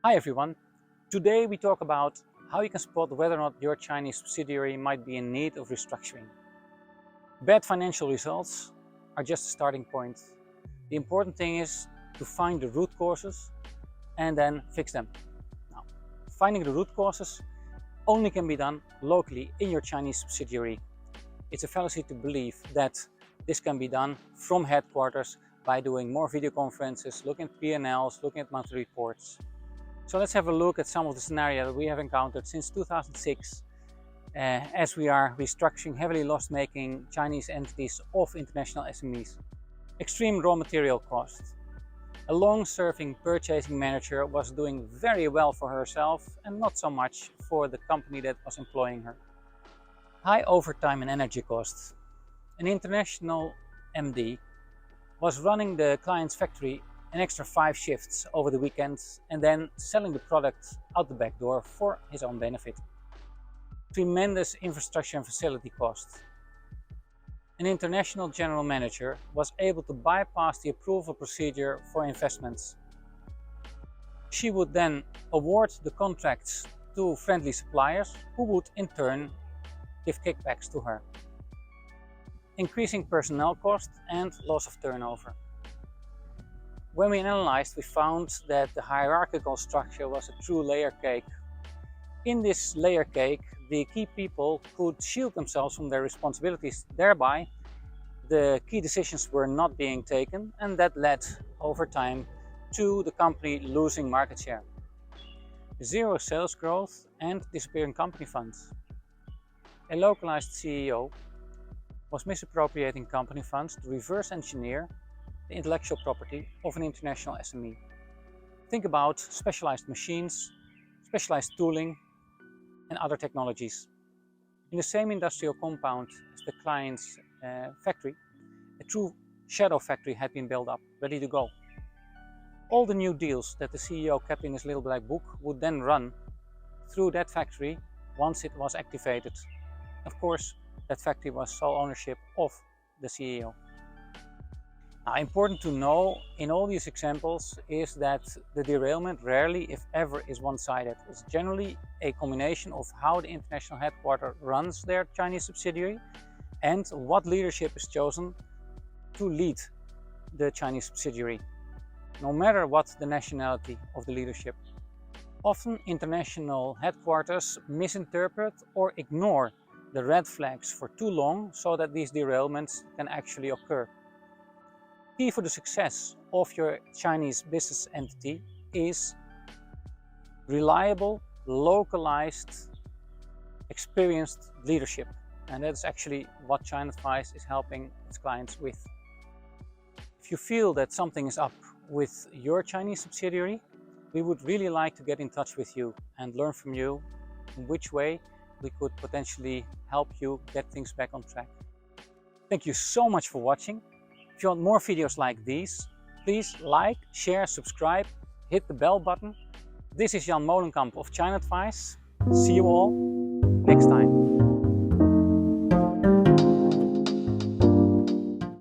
Hi everyone! Today we talk about how you can spot whether or not your Chinese subsidiary might be in need of restructuring. Bad financial results are just a starting point. The important thing is to find the root causes and then fix them. Now, finding the root causes only can be done locally in your Chinese subsidiary. It's a fallacy to believe that this can be done from headquarters by doing more video conferences, looking at P&Ls, looking at monthly reports. So let's have a look at some of the scenarios that we have encountered since 2006 as we are restructuring heavily loss-making Chinese entities of international SMEs. Extreme raw material costs. A long-serving purchasing manager was doing very well for herself and not so much for the company that was employing her. High overtime and energy costs. An international MD was running the client's factory an extra 5 shifts over the weekends and then selling the product out the back door for his own benefit. Tremendous infrastructure and facility costs. An international general manager was able to bypass the approval procedure for investments. She would then award the contracts to friendly suppliers who would in turn give kickbacks to her. Increasing personnel costs and loss of turnover. When we analyzed, we found that the hierarchical structure was a true layer cake. In this layer cake, the key people could shield themselves from their responsibilities. Thereby, the key decisions were not being taken, and that led over time to the company losing market share. Zero sales growth and disappearing company funds. A localized CEO was misappropriating company funds to reverse engineer the intellectual property of an international SME. Think about specialized machines, specialized tooling, and other technologies. In the same industrial compound as the client's factory, a true shadow factory had been built up, ready to go. All the new deals that the CEO kept in his little black book would then run through that factory once it was activated. Of course, that factory was sole ownership of the CEO. Now, important to know in all these examples is that the derailment rarely, if ever, is one-sided. It's generally a combination of how the international headquarters runs their Chinese subsidiary and what leadership is chosen to lead the Chinese subsidiary, no matter what the nationality of the leadership. Often, international headquarters misinterpret or ignore the red flags for too long so that these derailments can actually occur. Key for the success of your Chinese business entity is reliable, localized, experienced leadership. And that's actually what China Advice is helping its clients with. If you feel that something is up with your Chinese subsidiary, we would really like to get in touch with you and learn from you in which way we could potentially help you get things back on track. Thank you so much for watching. If you want more videos like these, please like, share, subscribe, hit the bell button. This is Jan Molenkamp of China Advice. See you all next time.